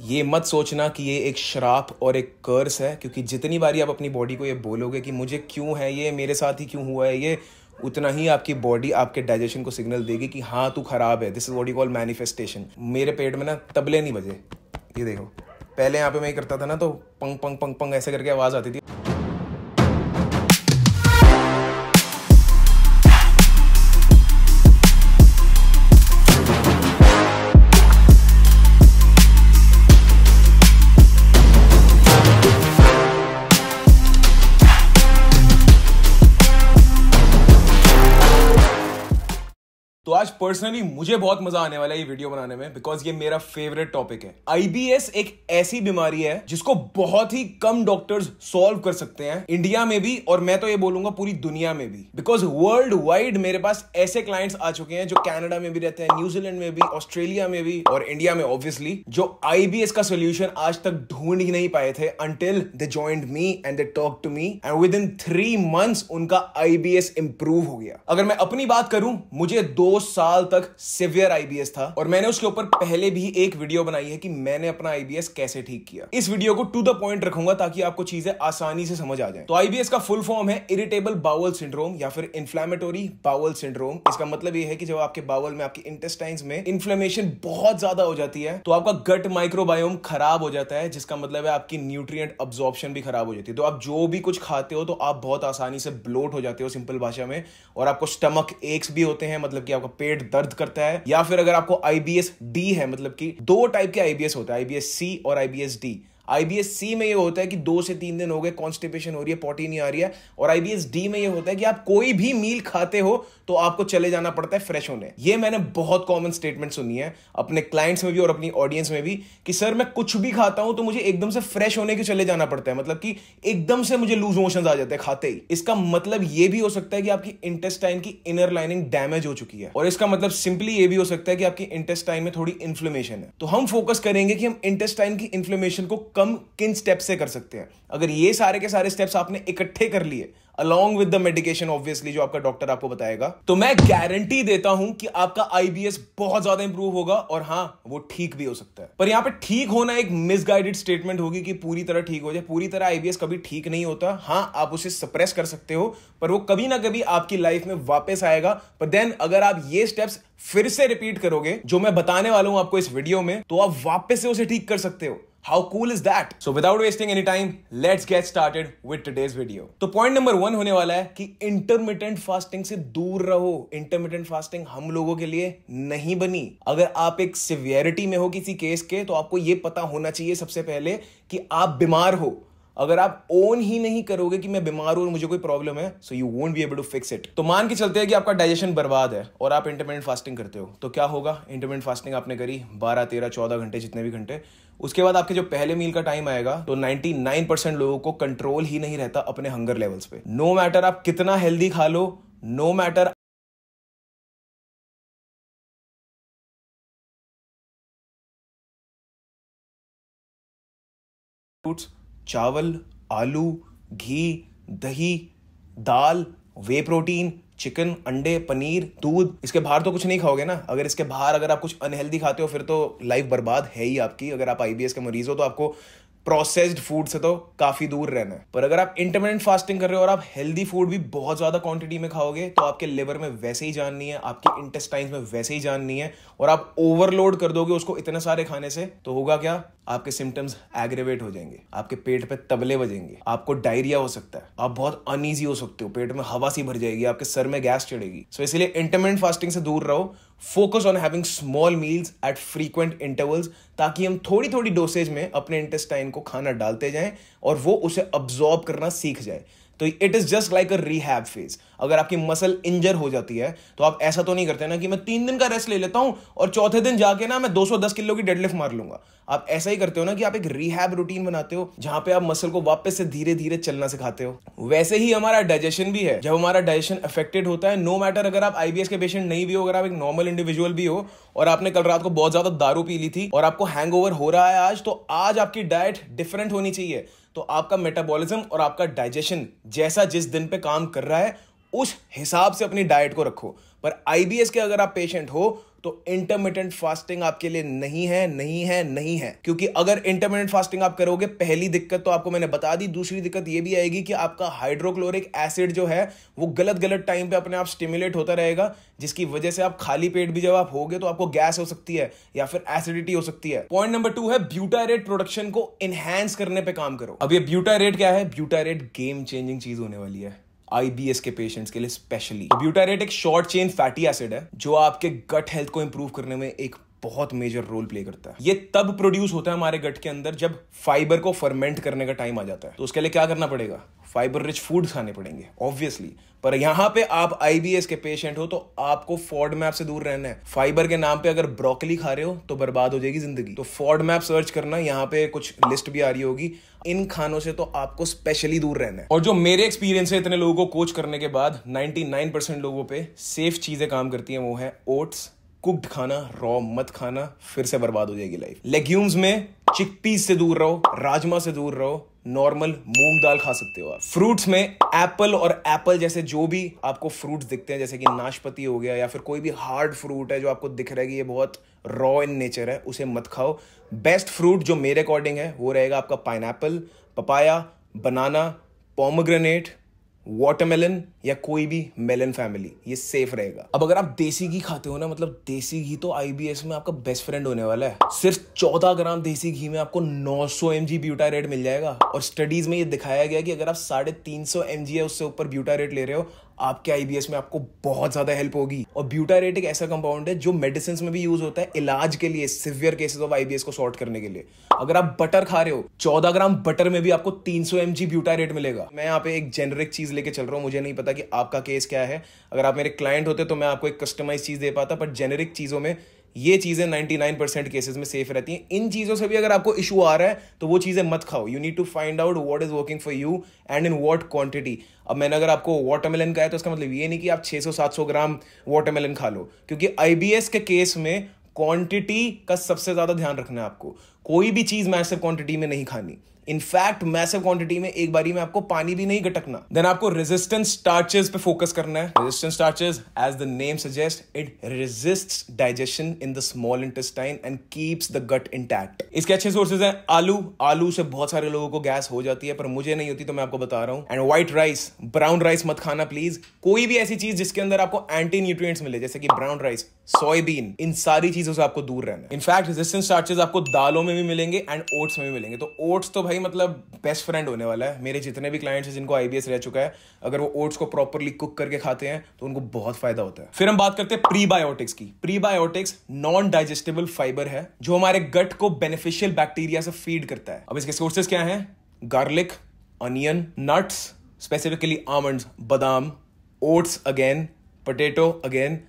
ये मत सोचना कि ये एक श्राप और एक कर्स है, क्योंकि जितनी बारी आप अपनी बॉडी को ये बोलोगे कि मुझे क्यों है ये, मेरे साथ ही क्यों हुआ है ये, उतना ही आपकी बॉडी आपके डाइजेशन को सिग्नल देगी कि हाँ तू खराब है। This is what you call manifestation. मेरे पेट में ना तबले नहीं बजे, ये देखो। पहले यहाँ पे मैं करता था ना तो पंग पंग पंग पंग ऐसे करके आवाज आती थी। तो आज पर्सनली मुझे बहुत मजा आने वाला है ये वीडियो बनाने में, बिकॉज ये मेरा फेवरेट टॉपिक है। आईबीएस एक ऐसी बीमारी है जिसको बहुत ही कम डॉक्टर्स सॉल्व कर सकते हैं, इंडिया में भी और मैं तो ये बोलूंगा पूरी दुनिया में भी। बिकॉज वर्ल्ड वाइड मेरे पास ऐसे क्लाइंट्स आ चुके हैं जो कनाडा में भी रहते हैं, न्यूजीलैंड में भी, ऑस्ट्रेलिया में भी और इंडिया में ऑब्वियसली, जो आईबीएस का सोल्यूशन आज तक ढूंढ ही नहीं पाए थे until they joined me and they talked to me and within 3 months उनका आईबीएस इंप्रूव हो गया। अगर मैं अपनी बात करूं, मुझे 2 साल तक सिवियर आईबीएस था और मैंने उसके ऊपर पहले भी एक वीडियो बनाई है कि मैंने अपना आईबीएस कैसे ठीक किया। इस वीडियो को टू द पॉइंट रखूंगा ताकि आपको चीजें आसानी से समझ आ जाए। तो आईबीएस का फुल फॉर्म है इरिटेबल बाउल सिंड्रोम या फिर इन्फ्लेमेटरी बाउल सिंड्रोम। इसका मतलब यह है कि जब आपके बाउल में, आपके इंटेस्टाइन्स में इन्फ्लेमेशन बहुत ज्यादा हो जाती है तो आपका गट माइक्रोबायोम खराब हो जाता है, जिसका मतलब है आपकी न्यूट्रिएंट अब्जॉर्प्शन भी खराब हो जाती है। तो आप जो भी कुछ खाते हो तो आप बहुत आसानी से ब्लोट हो जाते हो, सिंपल भाषा में, और आपको स्टमक एक्स भी होते हैं, मतलब कि आपका पेट दर्द करता है। या फिर अगर आपको आईबीएस डी है, मतलब कि 2 टाइप के आईबीएस होता है, आईबीएस सी और आईबीएस डी। आईबीएस सी में ये होता है कि 2 से 3 दिन हो गए, कॉन्स्टिपेशन हो रही है, पॉटी नहीं आ रही है। और आईबीएस डी में ये होता है कि आप कोई भी मील खाते हो तो आपको चले जाना पड़ता है फ्रेश होने। ये मैंने बहुत कॉमन स्टेटमेंट सुनी है अपने क्लाइंट्स में भी और अपनी ऑडियंस में भी कि सर मैं कुछ भी खाता हूं तो मुझे एकदम से फ्रेश होने के चले जाना पड़ता है, मतलब कि एकदम से मुझे लूज मोशंस आ जाते हैं खाते ही। इसका मतलब ये भी हो सकता है कि आपकी इंटेस्टाइन की इनर लाइनिंग डैमेज हो चुकी है, और इसका मतलब सिंपली ये भी हो सकता है कि आपकी इंटेस्टाइन में थोड़ी इन्फ्लेमेशन है। तो हम फोकस करेंगे कि हम इंटेस्टाइन की इन्फ्लेमेशन को कम किन स्टेप से कर सकते हैं। अगर ये सारे के सारे स्टेप्स आपने इकट्ठे कर लिए along with the medication obviously जो आपका डॉक्टर आपको बताएगा, तो मैं गारंटी देता हूं कि आपका आईबीएस बहुत ज्यादा इंप्रूव होगा और हां वो ठीक भी हो सकता है। पर यहां पे ठीक होना एक मिसगाइडेड स्टेटमेंट होगी कि पूरी तरह ठीक हो जाए। पूरी तरह आईबीएस कभी ठीक नहीं होता। हां आप उसे सप्रेस कर सकते हो, पर वो कभी ना कभी आपकी लाइफ में वापस आएगा। पर देन अगर आप ये स्टेप्स फिर से रिपीट करोगे जो मैं बताने वाला हूं आपको इस वीडियो में, तो आप वापस से उसे ठीक कर सकते हो। How cool is that? So without wasting any time, let's get started with today's video. तो पॉइंट नंबर 1 होने वाला है कि इंटरमिटेंट फास्टिंग से दूर रहो। इंटरमिटेंट फास्टिंग हम लोगों के लिए नहीं बनी। अगर आप एक सिवियरिटी में हो किसी केस के, तो आपको ये पता होना चाहिए सबसे पहले कि आप बीमार हो। अगर आप ओन ही नहीं करोगे कि मैं बीमार हूं और मुझे कोई प्रॉब्लम है, so you won't be able to fix it. तो मान के चलते हैं कि आपका डाइजेशन बर्बाद है और आप इंटरमिटेंट फास्टिंग करते हो, तो क्या होगा? इंटरमिटेंट फास्टिंग आपने करी 12, 13, 14 घंटे, जितने भी घंटे, उसके बाद आपके जो पहले मील का टाइम आएगा तो 99% लोगों को कंट्रोल ही नहीं रहता अपने हंगर लेवल्स पे। नो मैटर आप कितना हेल्दी खा लो, नो मैटर चावल, आलू, घी, दही, दाल, वे प्रोटीन, चिकन, अंडे, पनीर, दूध, इसके बाहर तो कुछ नहीं खाओगे ना। अगर इसके बाहर अगर आप कुछ अनहेल्दी खाते हो फिर तो लाइफ बर्बाद है ही आपकी। अगर आप आईबीएस के मरीज हो तो आपको प्रोसेस्ड फूड से तो काफी दूर रहना है। पर अगर आप इंटरमिटेंट फास्टिंग कर रहे हो और आप हेल्दी फूड भी बहुत ज्यादा क्वांटिटी में खाओगे तो आपके लिवर में वैसे ही जान नहीं है, आपके इंटेस्टाइन्स में वैसे ही जान नहीं है, और आप ओवरलोड कर दोगे उसको इतने सारे खाने से, तो होगा क्या? आपके सिम्टम्स एग्रेवेट हो जाएंगे, आपके पेट पे तबले बजेंगे, आपको डायरिया हो सकता है, आप बहुत अनईजी हो सकते हो, पेट में हवा सी भर जाएगी, आपके सर में गैस चढ़ेगी। सो इसलिए इंटरमिटेंट फास्टिंग से दूर रहो। Focus on having small meals at frequent intervals, ताकि हम थोड़ी थोड़ी डोसेज में अपने इंटेस्टाइन को खाना डालते जाएं और वो उसे अब्सॉर्ब करना सीख जाए। तो it is just like a rehab phase. अगर आपकी मसल इंजर हो जाती है तो आप ऐसा तो नहीं करते ना कि मैं 3 दिन का रेस्ट ले लेता हूं और चौथे दिन जाके ना मैं 210 किलो की डेडलिफ्ट मार लूंगा। आप ऐसा ही करते हो ना कि आप एक रिहैब रूटीन बनाते हो जहां पे आप मसल को वापस से धीरे धीरे चलना सिखाते हो। वैसे ही हमारा डाइजेशन भी है। जब हमारा डाइजेशन अफेक्टेड होता है, नो मैटर अगर आप आईबीएस के पेशेंट नहीं भी हो, अगर आप एक नॉर्मल इंडिविजुअल भी हो और आपने कल रात को बहुत ज्यादा दारू पी ली थी और आपको हैंगओवर हो रहा है आज, तो आज आपकी डाइट डिफरेंट होनी चाहिए। तो आपका मेटाबॉलिज्म और आपका डाइजेशन जैसा जिस दिन पे काम कर रहा है उस हिसाब से अपनी डाइट को रखो। पर आईबीएस के अगर आप पेशेंट हो तो इंटरमिटेंट फास्टिंग आपके लिए नहीं है, नहीं है, नहीं है। क्योंकि अगर इंटरमिटेंट फास्टिंग आप करोगे, पहली दिक्कत तो आपको मैंने बता दी, दूसरी दिक्कत ये भी आएगी कि आपका हाइड्रोक्लोरिक एसिड जो है वो गलत गलत टाइम पे अपने आप स्टिमुलेट होता रहेगा, जिसकी वजह से आप खाली पेट भी जब आप होगे तो आपको गैस हो सकती है या फिर एसिडिटी हो सकती है। पॉइंट नंबर 2 है ब्यूटारेट प्रोडक्शन को एनहांस करने पे काम करो। अब ये ब्यूटारेट क्या है? ब्यूटारेट गेम चेंजिंग चीज होने वाली है आईबीएस के पेशेंट्स के लिए स्पेशली। ब्यूटारेट एक शॉर्ट चेन फैटी एसिड है जो आपके गट हेल्थ को इंप्रूव करने में एक बहुत मेजर रोल प्ले करता है। ये तब प्रोड्यूस होता है हमारे गट के अंदर जब फाइबर को फर्मेंट करने का टाइम आ जाता है। तो उसके लिए क्या करना पड़ेगा? फाइबर रिच फूड खाने पड़ेंगे ऑब्वियसली। पर यहां पे आप आईबीएस के पेशेंट हो तो आपको फॉडमैप से दूर रहना है। फाइबर के नाम पे अगर ब्रोकली खा रहे हो तो बर्बाद हो जाएगी जिंदगी। तो फॉडमैप सर्च करना, यहां पे कुछ लिस्ट भी आ रही होगी। इन खानों से तो आपको स्पेशली दूर रहना है। और जो मेरे एक्सपीरियंस है इतने लोगों को कोच करने के बाद, 99% लोगों पे सेफ चीजें काम करती हैं। वो है ओट्स, कुक्ड खाना, रॉ मत खाना, फिर से बर्बाद हो जाएगी लाइफ। लेग्यूम्स में चिकपीस से दूर रहो, राजमा से दूर रहो, नॉर्मल मूंग दाल खा सकते हो आप। फ्रूट्स में एप्पल और एप्पल जैसे जो भी आपको फ्रूट्स दिखते हैं, जैसे कि नाशपाती हो गया या फिर कोई भी हार्ड फ्रूट है जो आपको दिख रहा है कि ये बहुत रॉ इन नेचर है, उसे मत खाओ। बेस्ट फ्रूट जो मेरे अकॉर्डिंग है वो रहेगा आपका पाइनएप्पल, पपाया, बनाना, पोमग्रेनेट, वाटरमेलन या कोई भी मेलन फैमिली, ये सेफ रहेगा। अब अगर आप देसी घी खाते हो ना, मतलब देसी घी तो आईबीएस में आपका बेस्ट फ्रेंड होने वाला है। सिर्फ 14 ग्राम देसी घी में आपको 900 mg ब्यूटारेट मिल जाएगा। और स्टडीज में ये दिखाया गया कि अगर आप 350 mg है उससे ऊपर ब्यूटारेट ले रहे हो, आपके आईबीएस में आपको बहुत ज्यादा हेल्प होगी। और ब्यूटारेट एक ऐसा कंपाउंड है जो मेडिसिन में भी यूज होता है इलाज के लिए, सिवियर केसेस ऑफ आईबीएस को सॉर्ट करने के लिए। अगर आप बटर खा रहे हो, 14 ग्राम बटर में भी आपको 300 mg ब्यूटारेट मिलेगा। मैं यहाँ पे एक जेनरिक चीज लेके चल रहा हूँ, मुझे नहीं पता कि आपका केस क्या है। अगर आप मेरे क्लाइंट होते तो मैं आपको एक कस्टमाइज चीज दे पाता, पर जेनरिक चीजों में ये चीजें 99% केसेस में सेफ रहती हैं। इन चीजों से भी अगर आपको इशू आ रहा है तो वो चीजें मत खाओ। You need to find out what is working for you and in what quantity. अब मैंने अगर आपको वाटरमेलन कहा है तो इसका मतलब ये नहीं कि आप 600-700 ग्राम वाटरमेलन खा लो, क्योंकि आईबीएस के केस में क्वांटिटी का सबसे ज्यादा ध्यान रखना है आपको। कोई भी चीज मैसिव क्वांटिटी में नहीं खानी। इनफैक्ट मैसिव क्वांटिटी में एक बारी में आपको पानी भी नहीं गटकना। देन आपको रेजिस्टेंस स्टार्चेस पे फोकस करना है। Resistance starches, as the name suggest, it resists digestion in the small intestine and keeps the gut intact. इसके अच्छे सोर्सेज हैं आलू। आलू से बहुत सारे लोगों को गैस हो जाती है, पर मुझे नहीं होती, तो मैं आपको बता रहा हूं। And white rice, brown rice मत खाना प्लीज। कोई भी ऐसी चीज जिसके अंदर आपको एंटी न्यूट्रिएंट्स मिले, जैसे कि ब्राउन राइस, सोयाबीन, इन सारी चीजों से आपको दूर रहना है। इनफैक्ट रेजिस्टेंस स्टार्चेस आपको दालों में भी मिलेंगे एंड ओट्स में भी मिलेंगे। तो ओट्स तो भाई मतलब बेस्ट फ्रेंड होने वाला है। मेरे जितने भी क्लाइंट्स हैं जिनको आईबीएस रह चुका है, अगर वो ओट्स को प्रॉपरली कुक करके खाते हैं तो उनको बहुत फायदा होता है। फिर हम बात करते हैं प्रीबायोटिक्स की। प्रीबायोटिक्स नॉन डाइजेस्टेबल फाइबर है जो हमारे गट को बेनिफिशियल बैक्टीरिया से फीड करता है। अब इसके सोर्सेज क्या हैं? Garlic, onion, nuts, specifically almonds, बादाम, ओट्स अगेन, पोटैटो अगेन,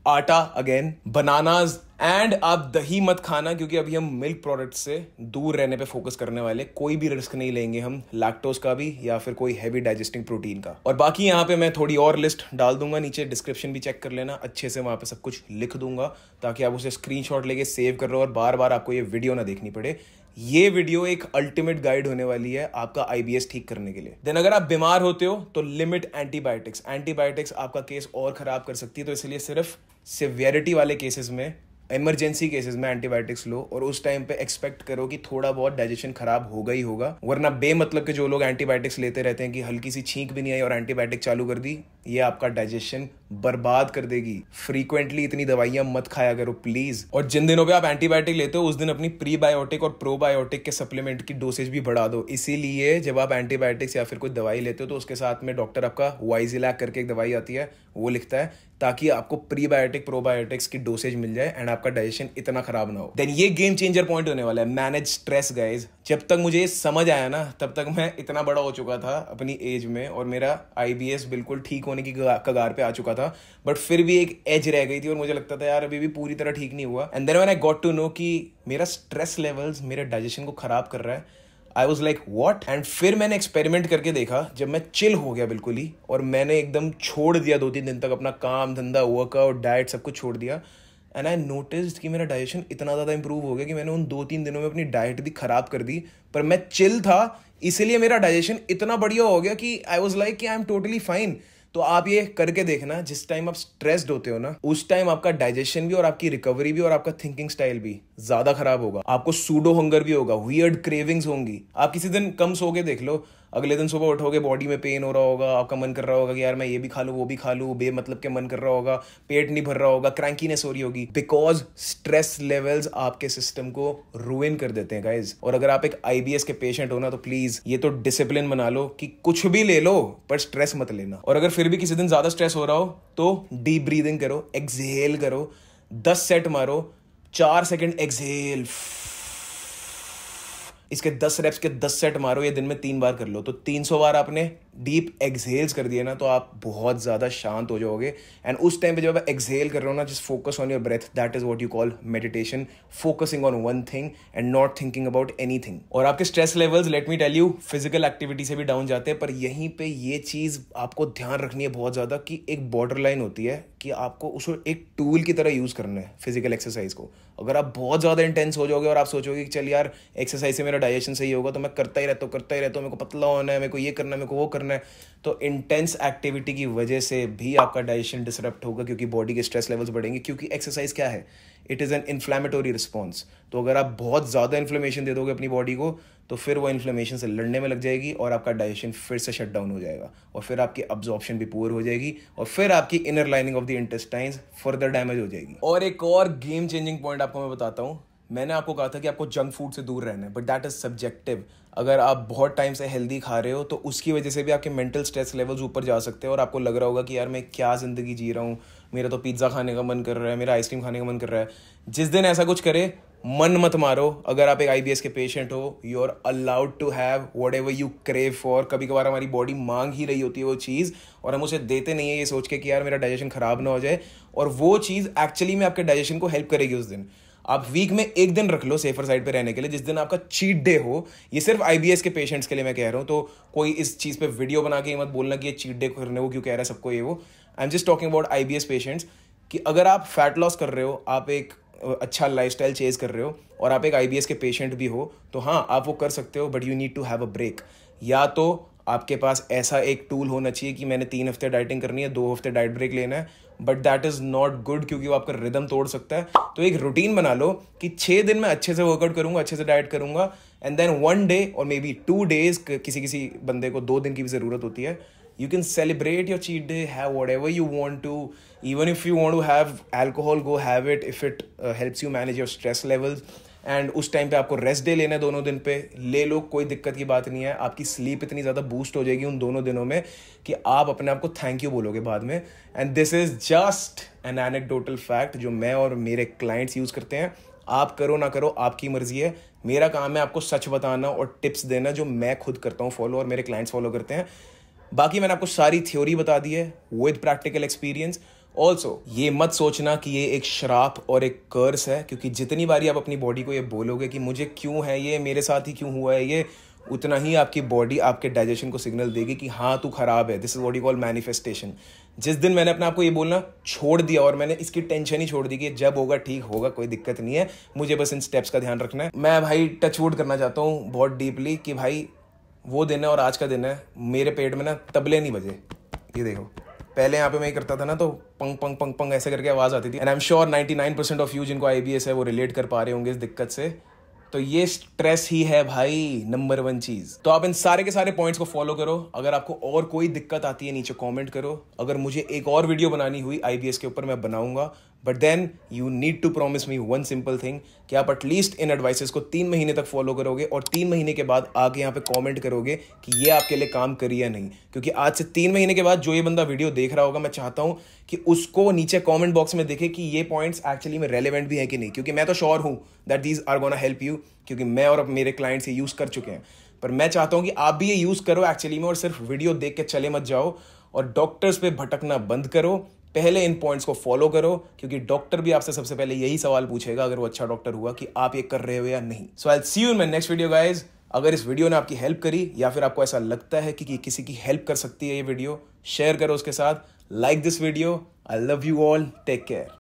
आटा अगेन, बनानाज। एंड आप दही मत खाना, क्योंकि अभी हम मिल्क प्रोडक्ट से दूर रहने पे फोकस करने वाले। कोई भी रिस्क नहीं लेंगे हम लैक्टोज का भी या फिर कोई हैवी डाइजेस्टिंग प्रोटीन का। और बाकी यहाँ पे मैं थोड़ी और लिस्ट डाल दूंगा नीचे, डिस्क्रिप्शन भी चेक कर लेना अच्छे से, वहां पे सब कुछ लिख दूंगा ताकि आप उसे स्क्रीनशॉट लेके सेव कर लो और बार बार आपको ये वीडियो ना देखनी पड़े। ये वीडियो एक अल्टीमेट गाइड होने वाली है आपका आईबीएस ठीक करने के लिए। देन अगर आप बीमार होते हो तो लिमिट एंटीबायोटिक्स। एंटीबायोटिक्स आपका केस और खराब कर सकती है, तो इसलिए सिर्फ सिवियरिटी वाले केसेस में, इमरजेंसी केसेस में एंटीबायोटिक्स लो, और उस टाइम पे एक्सपेक्ट करो कि थोड़ा बहुत डाइजेशन खराब होगा ही होगा। वरना बेमतलब के जो लोग एंटीबायोटिक्स लेते रहते हैं कि हल्की सी छींक भी नहीं आई और एंटीबायोटिक चालू कर दी, ये आपका डाइजेशन बर्बाद कर देगी। फ्रीक्वेंटली इतनी दवाइयां मत खाया करो प्लीज। और जिन दिनों पे आप एंटीबायोटिक लेते हो उस दिन अपनी प्रीबायोटिक और प्रोबायोटिक के सप्लीमेंट की डोसेज भी बढ़ा दो। इसीलिए जब आप एंटीबायोटिक्स या फिर कोई दवाई लेते हो तो उसके साथ में डॉक्टर आपका वाइजिलैक करके एक दवाई आती है वो लिखता है, ताकि आपको प्रीबायोटिक प्रोबायोटिक्स की डोसेज मिल जाए एंड आपका डाइजेशन इतना खराब ना हो। देन ये गेम चेंजर पॉइंट होने वाला है, मैनेज स्ट्रेस गाइज। जब तक मुझे समझ आया ना, तब तक मैं इतना बड़ा हो चुका था अपनी एज में और मेरा आईबीएस बिल्कुल ठीक होने की कगार पे आ चुका था, बट फिर भी एक एज रह गई थी और मुझे लगता था यार अभी भी पूरी तरह ठीक नहीं हुआ। And then when I got to know कि मेरा स्ट्रेस लेवल्स मेरे डाइजेशन को खराब कर रहा है, I was like what. And फिर मैंने एक्सपेरिमेंट करके देखा, जब मैं चिल हो गया बिल्कुल ही और मैंने एकदम छोड़ दिया 2-3 दिन तक अपना काम धंधा, वर्कआउट, डाइट सब कुछ छोड़ दिया, एंड आई नोटिस्ड कि मेरा डाइजेशन इतना ज़्यादा इंप्रूव हो गया कि मैंने उन 2-3 दिनों में अपनी डाइट भी खराब कर दी, पर मैं चिल था इसलिए मेरा डाइजेशन इतना बढ़िया हो गया कि आई वॉज लाइक कि आई एम टोटली फाइन। तो आप ये करके देखना, जिस टाइम आप स्ट्रेस्ड होते हो ना, उस टाइम आपका डाइजेशन भी और आपकी रिकवरी भी और आपका थिंकिंग स्टाइल भी ज्यादा खराब होगा। आपको सूडो हंगर भी होगा, वियर्ड क्रेविंग्स होंगी। आप किसी दिन कम सो के देख लो, अगले दिन सुबह उठोगे बॉडी में पेन हो रहा होगा, आपका मन कर रहा होगा कि यार मैं ये भी खा लूं वो भी खा लूं, बेमतलब के मन कर रहा होगा, पेट नहीं भर रहा होगा, क्रैंकीनेस हो रही होगी, बिकॉज स्ट्रेस लेवल्स आपके सिस्टम को रुइन कर देते हैं गाइज। और अगर आप एक आईबीएस के पेशेंट हो ना, तो प्लीज ये तो डिसिप्लिन बना लो कि कुछ भी ले लो पर स्ट्रेस मत लेना। और अगर फिर भी किसी दिन ज्यादा स्ट्रेस हो रहा हो तो डीप ब्रीदिंग करो, एक्सहेल करो, 10 सेट मारो, 4 सेकंड एक्सहेल, इसके 10 रेप्स के 10 सेट मारो, ये दिन में 3 बार कर लो, तो 300 बार आपने डीप एक्सहेल्स कर दिए ना, तो आप बहुत ज्यादा शांत हो जाओगे। एंड उस टाइम पे जब आप एक्सहेल कर रहे हो ना, just focus on your breath, that is what you call meditation, focusing on one thing and not thinking about anything. और आपके stress levels, let me tell you, physical activity से भी डाउन जाते हैं। पर यहीं पे ये चीज आपको ध्यान रखनी है बहुत ज्यादा कि एक बॉर्डर लाइन होती है कि आपको उसको एक टूल की तरह यूज करना है फिजिकल एक्सरसाइज को। अगर आप बहुत ज्यादा इंटेंस हो जाओगे और आप सोचोगे कि चल यार एक्सरसाइज से मेरा डाइजेशन सही होगा, तो मैं करता ही रहता हूँ, मेरे को पतला होना है, मेरे को ये करना है, मेरे को वो करना है, तो इंटेंस एक्टिविटी की वजह से भी आपका डाइजेशन डिसरप्ट होगा, क्योंकि बॉडी के स्ट्रेस लेवल्स बढ़ेंगे। क्योंकि एक्सरसाइज क्या है, it is an inflammatory response. तो अगर आप बहुत ज़्यादा इन्फ्लेमेशन दे दोगे अपनी बॉडी को, तो फिर वो इन्फ्लेमेशन से लड़ने में लग जाएगी और आपका डाइजेशन फिर से शट डाउन हो जाएगा, और फिर आपकी अब्जॉर्प्शन भी पुअर हो जाएगी, और फिर आपकी inner lining of the intestines further damage हो जाएगी। और एक और गेम चेंजिंग पॉइंट आपको मैं बताता हूँ। मैंने आपको कहा था कि आपको जंक फूड से दूर रहना है, बट दैट इज सब्जेक्टिव। अगर आप बहुत टाइम से हेल्दी खा रहे हो तो उसकी वजह से भी आपके मेंटल स्ट्रेस लेवल्स ऊपर जा सकते हैं, और आपको लग रहा होगा कि यार मैं क्या ज़िंदगी जी रहा हूँ, मेरा तो पिज़्ज़ा खाने का मन कर रहा है, मेरा आइसक्रीम खाने का मन कर रहा है। जिस दिन ऐसा कुछ करे, मन मत मारो। अगर आप एक आईबीएस के पेशेंट हो, you are allowed to have whatever you crave for. कभी कभार हमारी बॉडी मांग ही रही होती है वो चीज़, और हम उसे देते नहीं है ये सोच के कि यार मेरा डाइजेशन खराब ना हो जाए, और वो चीज़ एक्चुअली में आपके डाइजेशन को हेल्प करेगी उस दिन। आप वीक में एक दिन रख लो सेफर साइड पे रहने के लिए, जिस दिन आपका चीट डे हो। ये सिर्फ आईबीएस के पेशेंट्स के लिए मैं कह रहा हूँ, तो कोई इस चीज़ पे वीडियो बना के मत बोलना कि ये चीट डे करने को क्यों कह रहा है सबको ये वो। I am just talking about IBS patients, कि अगर आप फैट लॉस कर रहे हो, आप एक अच्छा लाइफस्टाइल चेज कर रहे हो, और आप एक आईबीएस के पेशेंट भी हो, तो हाँ आप वो कर सकते हो, but you need to have a break. या तो आपके पास ऐसा एक टूल होना चाहिए कि मैंने 3 हफ्ते डाइटिंग करनी है, 2 हफ्ते डाइट ब्रेक लेना है, but that is not good, क्योंकि वो आपका रिदम तोड़ सकता है। तो एक रूटीन बना लो कि 6 दिन में अच्छे से वर्कआउट करूंगा, अच्छे से डाइट करूंगा, एंड देन 1 डे और मे बी 2 days, किसी बंदे को 2 दिन की भी जरूरत होती है, you can celebrate your cheat day, have whatever you want to. Even if you want to have alcohol, go have it if it helps you manage your stress levels. And उस टाइम पे आपको rest day लेना है, दोनों दिन पे ले लो, कोई दिक्कत की बात नहीं है। आपकी स्लीप इतनी ज़्यादा बूस्ट हो जाएगी उन दोनों दिनों में कि आप अपने आप को थैंक यू बोलोगे बाद में। And this is just an anecdotal fact जो मैं और मेरे क्लाइंट्स यूज़ करते हैं। आप करो ना करो, आपकी मर्जी है। मेरा काम है आपको सच बताना और टिप्स देना जो मैं खुद करता हूँ फॉलो और मेरे क्लाइंट्स फॉलो करते हैं। बाकी मैंने आपको सारी थ्योरी बता दी है विद प्रैक्टिकल एक्सपीरियंस। ऑल्सो ये मत सोचना कि ये एक श्राप और एक कर्स है, क्योंकि जितनी बारी आप अपनी बॉडी को ये बोलोगे कि मुझे क्यों है ये, मेरे साथ ही क्यों हुआ है ये, उतना ही आपकी बॉडी आपके डाइजेशन को सिग्नल देगी कि हाँ तू खराब है। This is what you call manifestation. जिस दिन मैंने अपने आप को ये बोलना छोड़ दिया और मैंने इसकी टेंशन ही छोड़ दी कि जब होगा ठीक होगा, कोई दिक्कत नहीं है, मुझे बस इन स्टेप्स का ध्यान रखना है। मैं भाई टच वुड करना चाहता हूँ बहुत डीपली कि भाई वो दिन है और आज का दिन है, मेरे पेट में ना तबले नहीं बजे। ये देखो, पहले यहाँ पे मैं करता था ना तो पंग पंग पंग पंग ऐसे करके आवाज़ आती थी। And I am sure 99% of you जिनको आईबीएस है वो रिलेट कर पा रहे होंगे इस दिक्कत से। तो ये स्ट्रेस ही है भाई नंबर 1 चीज़। तो आप इन सारे के सारे पॉइंट्स को फॉलो करो। अगर आपको और कोई दिक्कत आती है नीचे कमेंट करो। अगर मुझे एक और वीडियो बनानी हुई आईबीएस के ऊपर मैं बनाऊंगा, but then you need to promise me one simple thing कि आप एटलीस्ट इन एडवाइसेस को 3 महीने तक फॉलो करोगे और 3 महीने के बाद आगे यहाँ पे कमेंट करोगे कि ये आपके लिए काम करी या नहीं। क्योंकि आज से 3 महीने के बाद जो ये बंदा वीडियो देख रहा होगा, मैं चाहता हूँ कि उसको नीचे कमेंट बॉक्स में देखे कि ये पॉइंट्स एक्चुअली में रेलेवेंट भी है कि नहीं। क्योंकि मैं तो श्योर हूँ that these are gonna help you, क्योंकि मैं और मेरे क्लाइंट्स ये यूज़ कर चुके हैं। पर मैं चाहता हूँ कि आप भी ये यूज़ करो एक्चुअली में, और सिर्फ वीडियो देख के चले मत जाओ, और डॉक्टर्स पे भटकना बंद करो। पहले इन पॉइंट्स को फॉलो करो, क्योंकि डॉक्टर भी आपसे सबसे पहले यही सवाल पूछेगा अगर वो अच्छा डॉक्टर हुआ कि आप ये कर रहे हो या नहीं। So I will see you in my next video guys. अगर इस वीडियो ने आपकी हेल्प करी या फिर आपको ऐसा लगता है कि किसी की हेल्प कर सकती है ये वीडियो, शेयर करो उसके साथ। Like this video. I love you all. Take care.